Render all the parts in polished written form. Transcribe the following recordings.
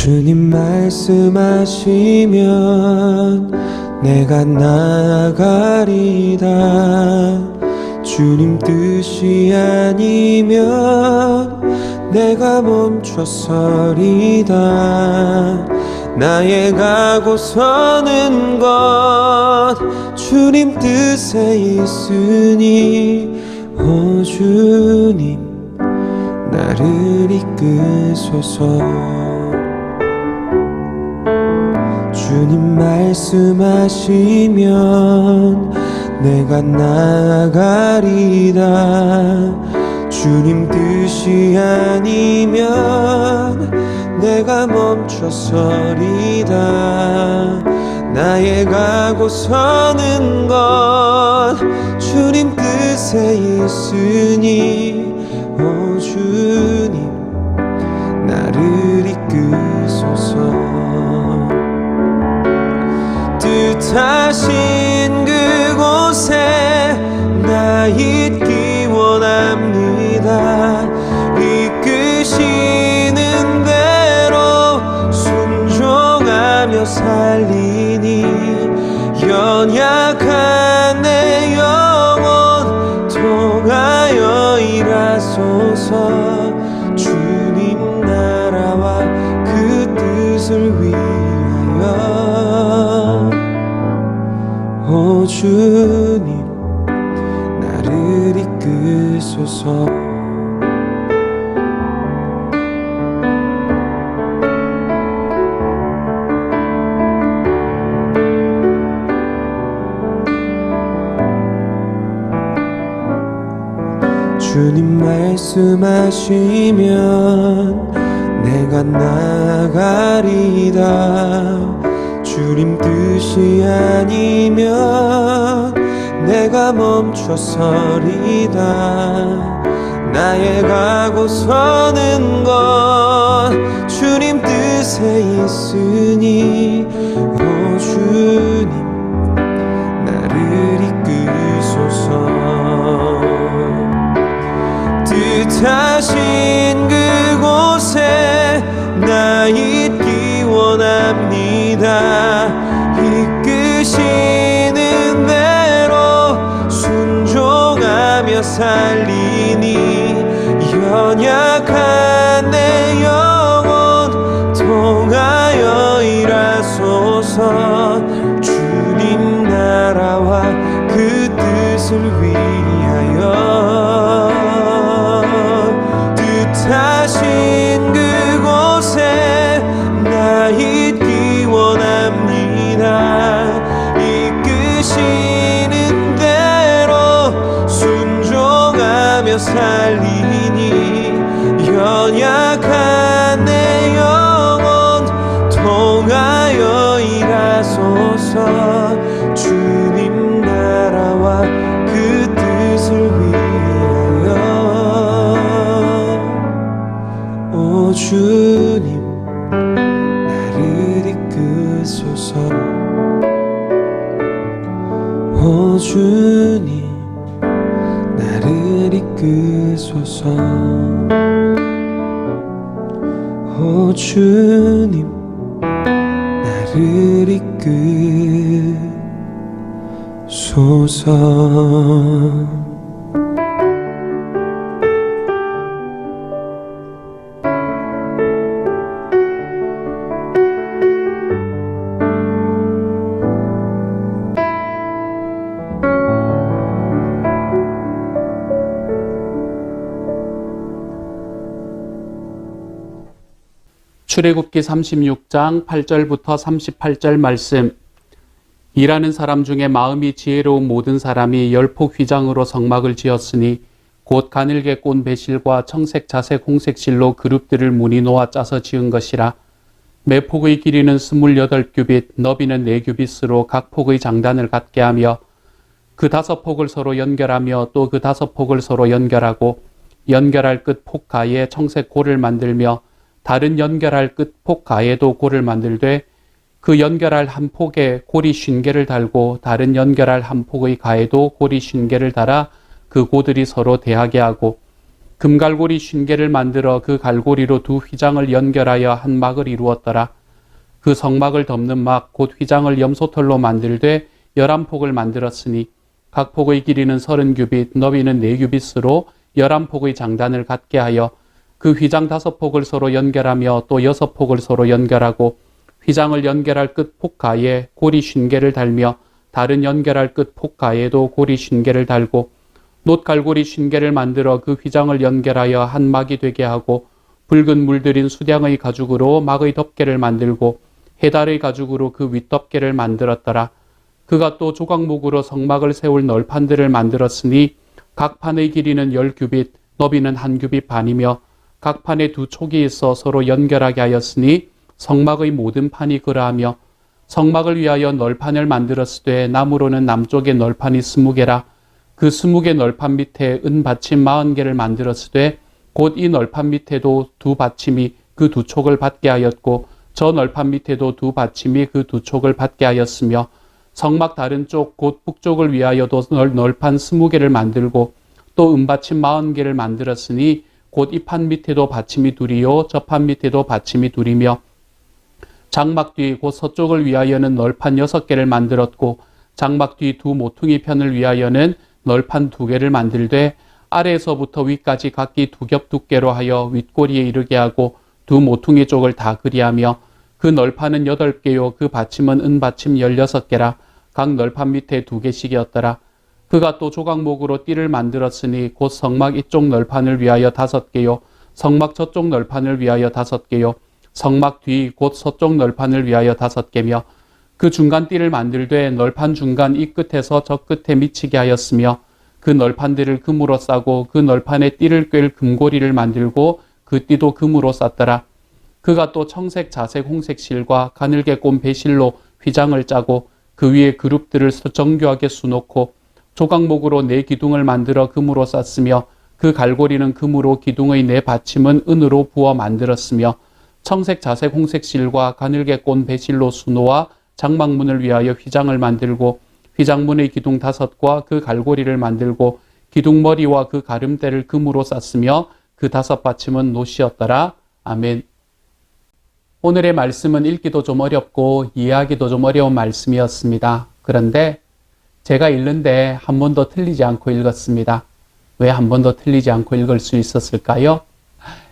주님 말씀하시면 내가 나아가리다. 주님 뜻이 아니면 내가 멈춰서리다. 나의 가고 서는 것 주님 뜻에 있으니 오 주님 나를 이끄소서. 주님 말씀하시면 내가 나아가리다. 주님 뜻이 아니면 내가 멈춰서리다. 나의 가고 서는 것 주님 뜻에 있으니 오 주님 나를 이끄소서. 뜻하신 그곳에 나 있기 원합니다. 이끄시는 대로 순종하며 살리니 연약한 내 영혼 통하여 일하소서. 주님 나라와 그 뜻을 위하여 오 주님 나를 이끄소서. 주님 말씀하시면 내가 나아가리다. 주님 뜻이 아니면 내가 멈춰서리다. 나의 가고 서는 것 주님 뜻에 있으니 오 주님 나를 이끄소서. 뜻하신 그곳에 나 있기 원합니다. 이끄시는 대로 순종하며 살리니 연약한 내 영혼 통하여 일하소서. 주님 나라와 그 뜻을 위하여 뜻하신 그곳에 나 있기 원합니다. 이끄시는 대로 순종하며 살리니 연약한 내 영혼 통하여 일하소서. 주님 나라와 그 뜻을 위하여 오 주님 나를 이끄소서. 오 주님 나를 이끄소서. 오 주님 나를 이끄소서. 출애굽기 36장 8절부터 38절 말씀. 일하는 사람 중에 마음이 지혜로운 모든 사람이 열폭 휘장으로 성막을 지었으니 곧 가늘게 꼰 배실과 청색 자색 홍색 실로 그룹들을 무늬 놓아 짜서 지은 것이라. 매 폭의 길이는 28규빗 너비는 4규빗으로 각 폭의 장단을 갖게 하며 그 5폭을 서로 연결하며 또 그 5폭을 서로 연결하고 연결할 끝 폭 가에 청색 골을 만들며 다른 연결할 끝 폭 가에도 골을 만들되 그 연결할 한 폭에 고리 50개를 달고 다른 연결할 한 폭의 가에도 고리 50개를 달아 그 고들이 서로 대하게 하고 금갈고리 50개를 만들어 그 갈고리로 두 휘장을 연결하여 한 막을 이루었더라. 그 성막을 덮는 막 곧 휘장을 염소털로 만들되 11폭을 만들었으니 각 폭의 길이는 30규빗, 너비는 4규빗으로 11폭의 장단을 갖게 하여 그 휘장 5폭을 서로 연결하며 또 6폭을 서로 연결하고 휘장을 연결할 끝 폭가에 고리 50개를 달며 다른 연결할 끝 폭가에도 고리 50개를 달고 놋갈고리 50개를 만들어 그 휘장을 연결하여 한 막이 되게 하고 붉은 물들인 수량의 가죽으로 막의 덮개를 만들고 해달의 가죽으로 그 윗덮개를 만들었더라. 그가 또 조각목으로 성막을 세울 널판들을 만들었으니 각 판의 길이는 10규빗, 너비는 1규빗 반이며 각 판에 2촉이 있어 서로 연결하게 하였으니 성막의 모든 판이 그러하며 성막을 위하여 널판을 만들었으되 나무로는 남쪽에 널판이 20개라. 그 20개 널판 밑에 은 받침 40개를 만들었으되 곧 이 널판 밑에도 2받침이 그 2촉을 받게 하였고 저 널판 밑에도 2받침이 그 2촉을 받게 하였으며 성막 다른 쪽 곧 북쪽을 위하여도 널판 20개를 만들고 또 은받침 40개를 만들었으니 곧 이 판 밑에도 받침이 둘이요 저 판 밑에도 받침이 둘이며 장막 뒤 곧 서쪽을 위하여는 널판 6개를 만들었고 장막 뒤 두 모퉁이 편을 위하여는 널판 2개를 만들되 아래에서부터 위까지 각기 2겹 두께로 하여 윗꼬리에 이르게 하고 두 모퉁이 쪽을 다 그리하며 그 널판은 8개요 그 받침은 은받침 16개라. 각 널판 밑에 2개씩이었더라. 그가 또 조각목으로 띠를 만들었으니 곧 성막 이쪽 널판을 위하여 5개요 성막 저쪽 널판을 위하여 5개요 성막 뒤 곧 서쪽 널판을 위하여 5개며 그 중간 띠를 만들되 널판 중간 이 끝에서 저 끝에 미치게 하였으며 그 널판들을 금으로 싸고 그 널판에 띠를 꿰을 금고리를 만들고 그 띠도 금으로 쌌더라. 그가 또 청색, 자색, 홍색 실과 가늘게 꼰 배실로 휘장을 짜고 그 위에 그룹들을 정교하게 수놓고 조각목으로 4기둥을 만들어 금으로 쌌으며 그 갈고리는 금으로 기둥의 4받침은 은으로 부어 만들었으며 청색, 자색, 홍색 실과 가늘게 꼰 배실로 수놓아 장막문을 위하여 휘장을 만들고 휘장문의 기둥 5과 그 갈고리를 만들고 기둥머리와 그 가름대를 금으로 쌌으며 그 5받침은 놋이었더라. 아멘. 오늘의 말씀은 읽기도 좀 어렵고 이해하기도 좀 어려운 말씀이었습니다. 그런데 제가 읽는데 한 번도 틀리지 않고 읽었습니다. 왜 한 번도 틀리지 않고 읽을 수 있었을까요?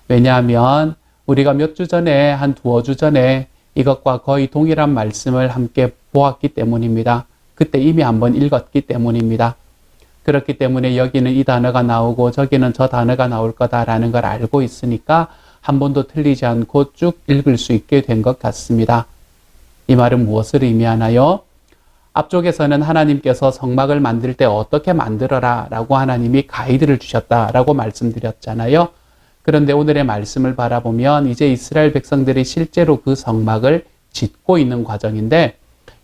왜냐하면 우리가 몇 주 전에 한 2주 전에 이것과 거의 동일한 말씀을 함께 보았기 때문입니다. 그때 이미 한번 읽었기 때문입니다. 그렇기 때문에 여기는 이 단어가 나오고 저기는 저 단어가 나올 거다라는 걸 알고 있으니까 한 번도 틀리지 않고 쭉 읽을 수 있게 된 것 같습니다. 이 말은 무엇을 의미하나요? 앞쪽에서는 하나님께서 성막을 만들 때 어떻게 만들어라 라고 하나님이 가이드를 주셨다라고 말씀드렸잖아요. 그런데 오늘의 말씀을 바라보면 이제 이스라엘 백성들이 실제로 그 성막을 짓고 있는 과정인데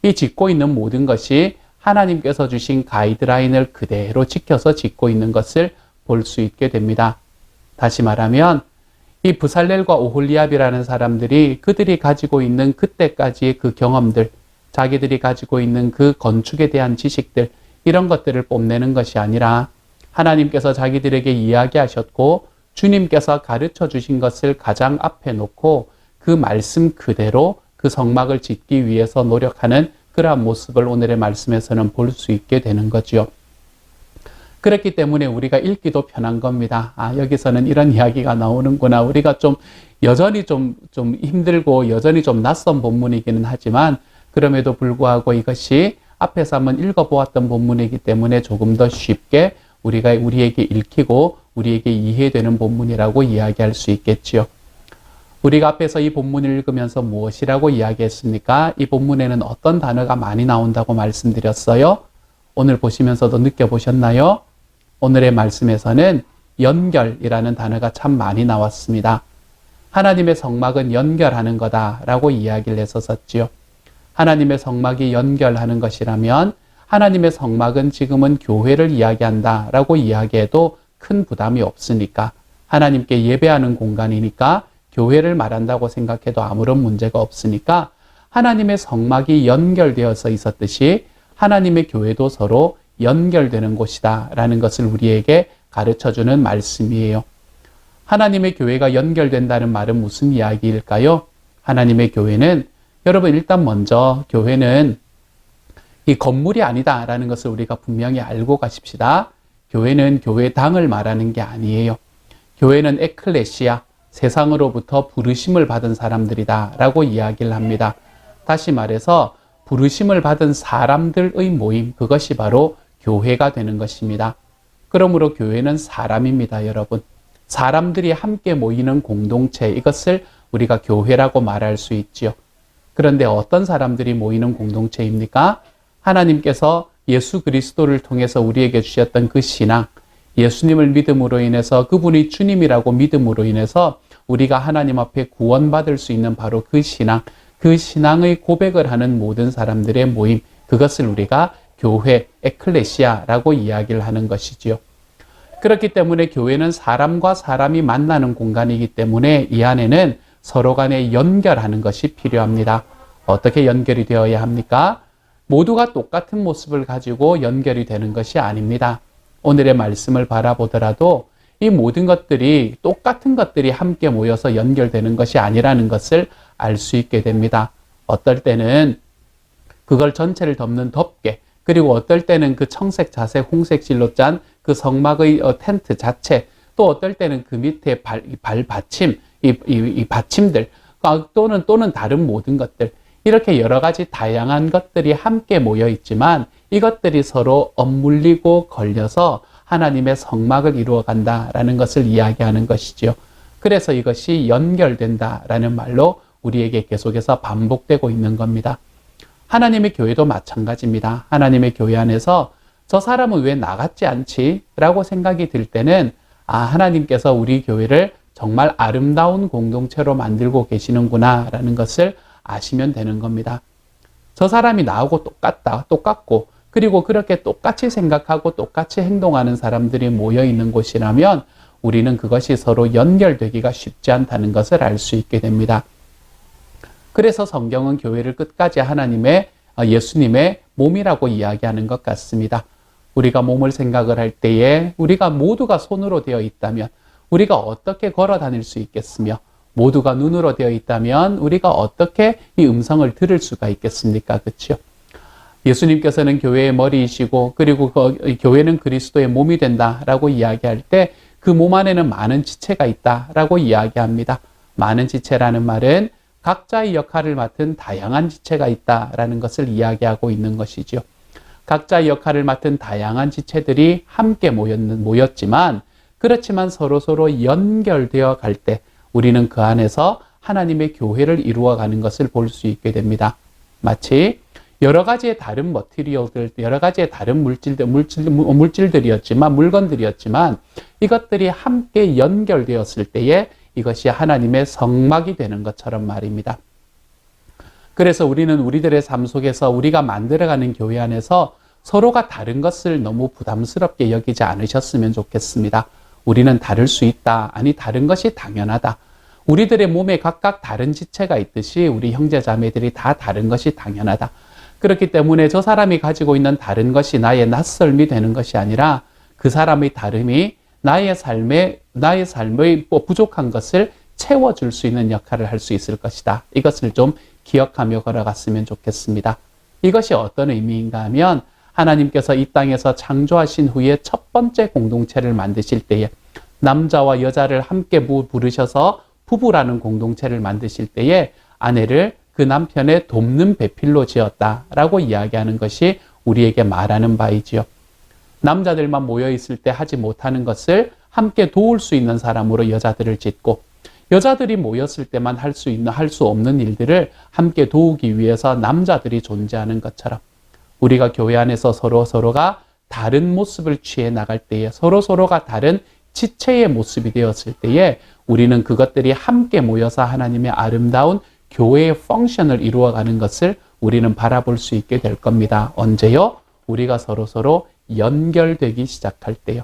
이 짓고 있는 모든 것이 하나님께서 주신 가이드라인을 그대로 지켜서 짓고 있는 것을 볼 수 있게 됩니다. 다시 말하면 이 브살렐과 오홀리압이라는 사람들이 그들이 가지고 있는 그때까지의 그 경험들, 자기들이 가지고 있는 그 건축에 대한 지식들, 이런 것들을 뽐내는 것이 아니라 하나님께서 자기들에게 이야기하셨고 주님께서 가르쳐 주신 것을 가장 앞에 놓고 그 말씀 그대로 그 성막을 짓기 위해서 노력하는 그러한 모습을 오늘의 말씀에서는 볼 수 있게 되는 거죠. 그렇기 때문에 우리가 읽기도 편한 겁니다. 아, 여기서는 이런 이야기가 나오는구나. 우리가 좀 여전히 좀 힘들고 여전히 좀 낯선 본문이기는 하지만 그럼에도 불구하고 이것이 앞에서 한번 읽어보았던 본문이기 때문에 조금 더 쉽게 우리에게 읽히고 우리에게 이해되는 본문이라고 이야기할 수 있겠지요. 우리가 앞에서 이 본문을 읽으면서 무엇이라고 이야기했습니까? 이 본문에는 어떤 단어가 많이 나온다고 말씀드렸어요? 오늘 보시면서도 느껴보셨나요? 오늘의 말씀에서는 연결이라는 단어가 참 많이 나왔습니다. 하나님의 성막은 연결하는 거다라고 이야기를 했었지요. 하나님의 성막이 연결하는 것이라면 하나님의 성막은 지금은 교회를 이야기한다라고 이야기해도 큰 부담이 없으니까 하나님께 예배하는 공간이니까 교회를 말한다고 생각해도 아무런 문제가 없으니까 하나님의 성막이 연결되어서 있었듯이 하나님의 교회도 서로 연결되는 곳이다 라는 것을 우리에게 가르쳐주는 말씀이에요. 하나님의 교회가 연결된다는 말은 무슨 이야기일까요? 하나님의 교회는, 여러분 일단 먼저 교회는 이 건물이 아니다라는 것을 우리가 분명히 알고 가십시다. 교회는 교회당을 말하는 게 아니에요. 교회는 에클레시아, 세상으로부터 부르심을 받은 사람들이다 라고 이야기를 합니다. 다시 말해서 부르심을 받은 사람들의 모임, 그것이 바로 교회가 되는 것입니다. 그러므로 교회는 사람입니다, 여러분. 사람들이 함께 모이는 공동체, 이것을 우리가 교회라고 말할 수 있지요. 그런데 어떤 사람들이 모이는 공동체입니까? 하나님께서 예수 그리스도를 통해서 우리에게 주셨던 그 신앙, 예수님을 믿음으로 인해서, 그분이 주님이라고 믿음으로 인해서 우리가 하나님 앞에 구원받을 수 있는 바로 그 신앙, 그 신앙의 고백을 하는 모든 사람들의 모임, 그것을 우리가 교회, 에클레시아라고 이야기를 하는 것이지요. 그렇기 때문에 교회는 사람과 사람이 만나는 공간이기 때문에 이 안에는 서로 간에 연결하는 것이 필요합니다. 어떻게 연결이 되어야 합니까? 모두가 똑같은 모습을 가지고 연결이 되는 것이 아닙니다. 오늘의 말씀을 바라보더라도 이 모든 것들이, 똑같은 것들이 함께 모여서 연결되는 것이 아니라는 것을 알 수 있게 됩니다. 어떨 때는 그걸 전체를 덮는 덮개, 그리고 어떨 때는 그 청색, 자색, 홍색실로 짠 그 성막의 텐트 자체, 또 어떨 때는 그 밑에 발 받침, 이 받침들, 또는 다른 모든 것들, 이렇게 여러 가지 다양한 것들이 함께 모여 있지만 이것들이 서로 엇물리고 걸려서 하나님의 성막을 이루어 간다라는 것을 이야기하는 것이지요. 그래서 이것이 연결된다라는 말로 우리에게 계속해서 반복되고 있는 겁니다. 하나님의 교회도 마찬가지입니다. 하나님의 교회 안에서 저 사람은 왜 나 같지 않지? 라고 생각이 들 때는, 하나님께서 우리 교회를 정말 아름다운 공동체로 만들고 계시는구나 라는 것을 아시면 되는 겁니다. 저 사람이 나하고 똑같고, 그리고 그렇게 똑같이 생각하고 똑같이 행동하는 사람들이 모여 있는 곳이라면 우리는 그것이 서로 연결되기가 쉽지 않다는 것을 알 수 있게 됩니다. 그래서 성경은 교회를 끝까지 예수님의 몸이라고 이야기하는 것 같습니다. 우리가 몸을 생각을 할 때에 우리가 모두가 손으로 되어 있다면 우리가 어떻게 걸어 다닐 수 있겠으며, 모두가 눈으로 되어 있다면 우리가 어떻게 이 음성을 들을 수가 있겠습니까? 그렇죠? 예수님께서는 교회의 머리이시고, 그리고 교회는 그리스도의 몸이 된다라고 이야기할 때 그 몸 안에는 많은 지체가 있다라고 이야기합니다. 많은 지체라는 말은 각자의 역할을 맡은 다양한 지체가 있다라는 것을 이야기하고 있는 것이죠. 각자의 역할을 맡은 다양한 지체들이 함께 모였지만, 그렇지만 서로 연결되어 갈 때 우리는 그 안에서 하나님의 교회를 이루어가는 것을 볼 수 있게 됩니다. 마치 여러 가지의 다른 머티리얼들, 여러 가지의 다른 물건들이었지만 이것들이 함께 연결되었을 때에 이것이 하나님의 성막이 되는 것처럼 말입니다. 그래서 우리는 우리들의 삶 속에서 우리가 만들어가는 교회 안에서 서로가 다른 것을 너무 부담스럽게 여기지 않으셨으면 좋겠습니다. 우리는 다를 수 있다. 아니, 다른 것이 당연하다. 우리들의 몸에 각각 다른 지체가 있듯이 우리 형제자매들이 다 다른 것이 당연하다. 그렇기 때문에 저 사람이 가지고 있는 다른 것이 나의 낯설미 되는 것이 아니라 그 사람의 다름이 나의 삶의 부족한 것을 채워줄 수 있는 역할을 할 수 있을 것이다. 이것을 좀 기억하며 걸어갔으면 좋겠습니다. 이것이 어떤 의미인가 하면, 하나님께서 이 땅에서 창조하신 후에 첫 번째 공동체를 만드실 때에 남자와 여자를 함께 부르셔서 부부라는 공동체를 만드실 때에 아내를 그 남편의 돕는 배필로 지었다라고 이야기하는 것이 우리에게 말하는 바이지요. 남자들만 모여 있을 때 하지 못하는 것을 함께 도울 수 있는 사람으로 여자들을 짓고, 여자들이 모였을 때만 할 수 없는 일들을 함께 도우기 위해서 남자들이 존재하는 것처럼, 우리가 교회 안에서 서로가 다른 모습을 취해 나갈 때에, 서로가 다른 지체의 모습이 되었을 때에 우리는 그것들이 함께 모여서 하나님의 아름다운 교회의 펑션을 이루어가는 것을 우리는 바라볼 수 있게 될 겁니다. 언제요? 우리가 서로 연결되기 시작할 때요.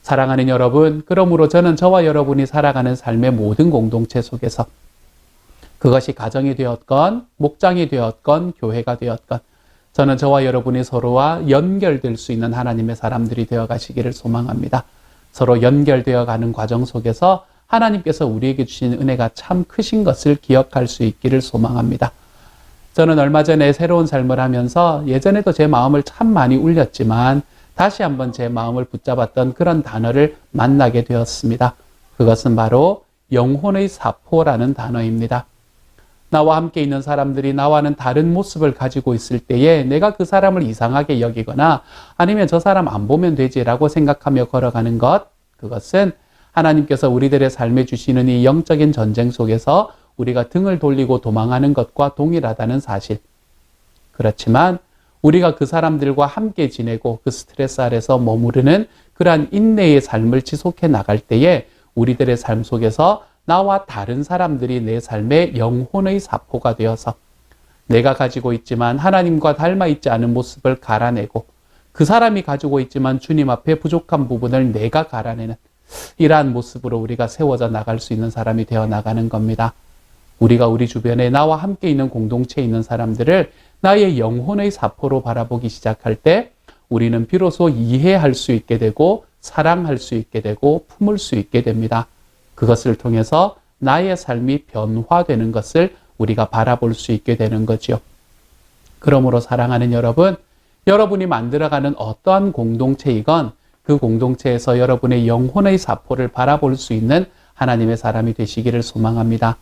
사랑하는 여러분, 그러므로 저는 저와 여러분이 살아가는 삶의 모든 공동체 속에서, 그것이 가정이 되었건 목장이 되었건 교회가 되었건, 저는 저와 여러분이 서로와 연결될 수 있는 하나님의 사람들이 되어 가시기를 소망합니다. 서로 연결되어 가는 과정 속에서 하나님께서 우리에게 주신 은혜가 참 크신 것을 기억할 수 있기를 소망합니다. 저는 얼마 전에 새로운 삶을 하면서 예전에도 제 마음을 참 많이 울렸지만 다시 한번 제 마음을 붙잡았던 그런 단어를 만나게 되었습니다. 그것은 바로 영혼의 사포라는 단어입니다. 나와 함께 있는 사람들이 나와는 다른 모습을 가지고 있을 때에 내가 그 사람을 이상하게 여기거나 아니면 저 사람 안 보면 되지라고 생각하며 걸어가는 것, 그것은 하나님께서 우리들의 삶에 주시는 이 영적인 전쟁 속에서 우리가 등을 돌리고 도망하는 것과 동일하다는 사실. 그렇지만 우리가 그 사람들과 함께 지내고 그 스트레스 아래서 머무르는 그러한 인내의 삶을 지속해 나갈 때에 우리들의 삶 속에서 나와 다른 사람들이 내 삶의 영혼의 사포가 되어서 내가 가지고 있지만 하나님과 닮아 있지 않은 모습을 갈아내고 그 사람이 가지고 있지만 주님 앞에 부족한 부분을 내가 갈아내는 이러한 모습으로 우리가 세워져 나갈 수 있는 사람이 되어 나가는 겁니다. 우리가 우리 주변에 나와 함께 있는 공동체에 있는 사람들을 나의 영혼의 사포로 바라보기 시작할 때 우리는 비로소 이해할 수 있게 되고 사랑할 수 있게 되고 품을 수 있게 됩니다. 그것을 통해서 나의 삶이 변화되는 것을 우리가 바라볼 수 있게 되는 거죠. 그러므로 사랑하는 여러분, 여러분이 만들어가는 어떠한 공동체이건 그 공동체에서 여러분의 영혼의 사포를 바라볼 수 있는 하나님의 사람이 되시기를 소망합니다.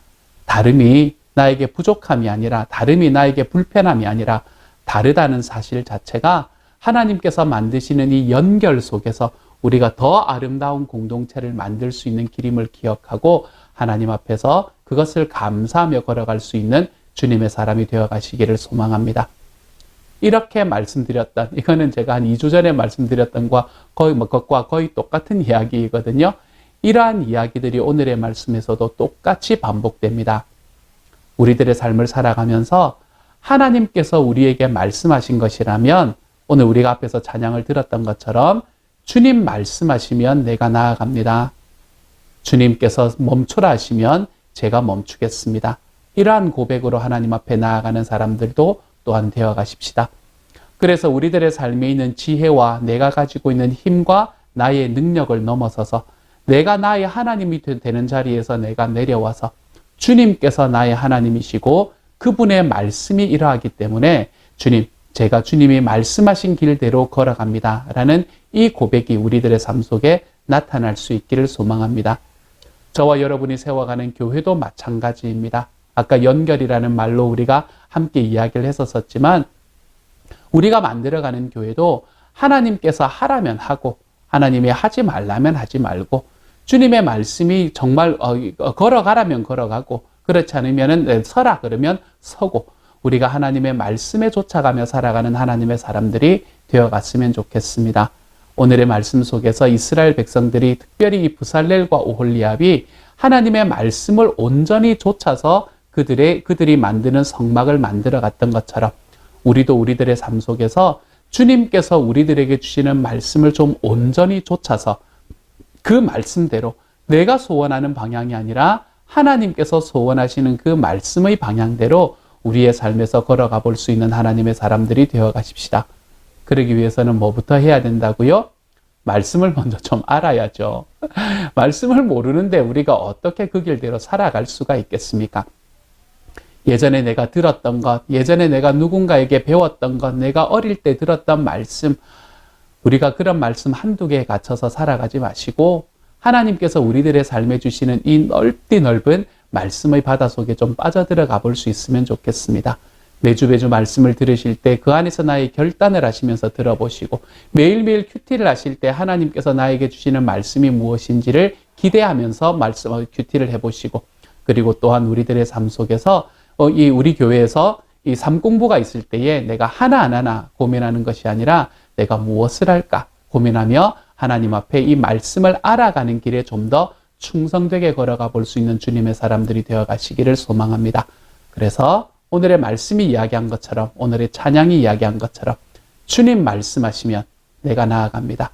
다름이 나에게 부족함이 아니라, 다름이 나에게 불편함이 아니라 다르다는 사실 자체가 하나님께서 만드시는 이 연결 속에서 우리가 더 아름다운 공동체를 만들 수 있는 길임을 기억하고 하나님 앞에서 그것을 감사하며 걸어갈 수 있는 주님의 사람이 되어 가시기를 소망합니다. 이렇게 말씀드렸던, 이거는 제가 한 2주 전에 말씀드렸던 것과 거의 똑같은 이야기이거든요. 이러한 이야기들이 오늘의 말씀에서도 똑같이 반복됩니다. 우리들의 삶을 살아가면서 하나님께서 우리에게 말씀하신 것이라면 오늘 우리가 앞에서 찬양을 들었던 것처럼 주님 말씀하시면 내가 나아갑니다. 주님께서 멈추라 하시면 제가 멈추겠습니다. 이러한 고백으로 하나님 앞에 나아가는 사람들도 또한 되어 가십시다. 그래서 우리들의 삶에 있는 지혜와 내가 가지고 있는 힘과 나의 능력을 넘어서서 내가 나의 하나님이 되는 자리에서 내가 내려와서 주님께서 나의 하나님이시고 그분의 말씀이 이러하기 때문에 주님, 제가 주님이 말씀하신 길대로 걸어갑니다. 라는 이 고백이 우리들의 삶 속에 나타날 수 있기를 소망합니다. 저와 여러분이 세워가는 교회도 마찬가지입니다. 아까 연결이라는 말로 우리가 함께 이야기를 했었지만 우리가 만들어가는 교회도 하나님께서 하라면 하고 하나님이 하지 말라면 하지 말고 주님의 말씀이 정말 걸어가라면 걸어가고 그렇지 않으면 서라 그러면 서고 우리가 하나님의 말씀에 쫓아가며 살아가는 하나님의 사람들이 되어갔으면 좋겠습니다. 오늘의 말씀 속에서 이스라엘 백성들이 특별히 이 부살렐과 오홀리압이 하나님의 말씀을 온전히 좇아서 그들이 만드는 성막을 만들어 갔던 것처럼 우리도 우리들의 삶 속에서 주님께서 우리들에게 주시는 말씀을 좀 온전히 좇아서 그 말씀대로 내가 소원하는 방향이 아니라 하나님께서 소원하시는 그 말씀의 방향대로 우리의 삶에서 걸어가 볼 수 있는 하나님의 사람들이 되어 가십시다. 그러기 위해서는 뭐부터 해야 된다고요? 말씀을 먼저 좀 알아야죠. 말씀을 모르는데 우리가 어떻게 그 길대로 살아갈 수가 있겠습니까? 예전에 내가 들었던 것, 예전에 내가 누군가에게 배웠던 것, 내가 어릴 때 들었던 말씀, 우리가 그런 말씀 한두 개에 갇혀서 살아가지 마시고 하나님께서 우리들의 삶에 주시는 이 넓디 넓은 말씀의 바다 속에 좀 빠져들어가 볼 수 있으면 좋겠습니다. 매주 말씀을 들으실 때 그 안에서 나의 결단을 하시면서 들어보시고 매일매일 큐티를 하실 때 하나님께서 나에게 주시는 말씀이 무엇인지를 기대하면서 큐티를 해보시고 그리고 또한 우리들의 삶 속에서 우리 교회에서 이 삶 공부가 있을 때에 내가 하나하나 고민하는 것이 아니라 내가 무엇을 할까 고민하며 하나님 앞에 이 말씀을 알아가는 길에 좀 더 충성되게 걸어가 볼 수 있는 주님의 사람들이 되어 가시기를 소망합니다. 그래서 오늘의 말씀이 이야기한 것처럼 오늘의 찬양이 이야기한 것처럼 주님 말씀하시면 내가 나아갑니다.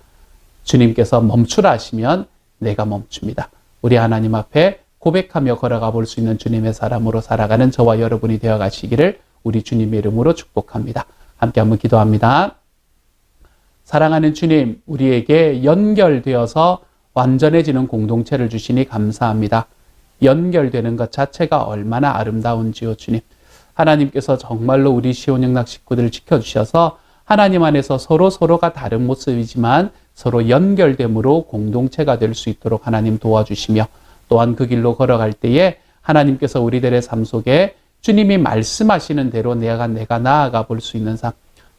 주님께서 멈추라 하시면 내가 멈춥니다. 우리 하나님 앞에 고백하며 걸어가 볼 수 있는 주님의 사람으로 살아가는 저와 여러분이 되어 가시기를 우리 주님의 이름으로 축복합니다. 함께 한번 기도합니다. 사랑하는 주님, 우리에게 연결되어서 완전해지는 공동체를 주시니 감사합니다. 연결되는 것 자체가 얼마나 아름다운지요, 주님. 하나님께서 정말로 우리 시온영락 식구들을 지켜주셔서 하나님 안에서 서로가 다른 모습이지만 서로 연결됨으로 공동체가 될 수 있도록 하나님 도와주시며, 또한 그 길로 걸어갈 때에 하나님께서 우리들의 삶 속에 주님이 말씀하시는 대로 내가 나아가 볼 수 있는 삶,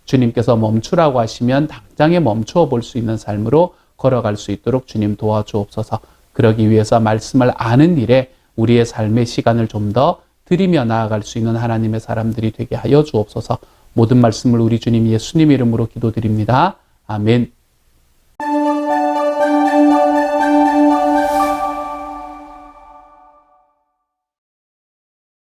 주님께서 멈추라고 하시면 당장에 멈추어 볼 수 있는 삶으로 걸어갈 수 있도록 주님 도와주옵소서. 그러기 위해서 말씀을 아는 일에 우리의 삶의 시간을 좀 더 드리며 나아갈 수 있는 하나님의 사람들이 되게 하여 주옵소서. 모든 말씀을 우리 주님 예수님 이름으로 기도드립니다. 아멘.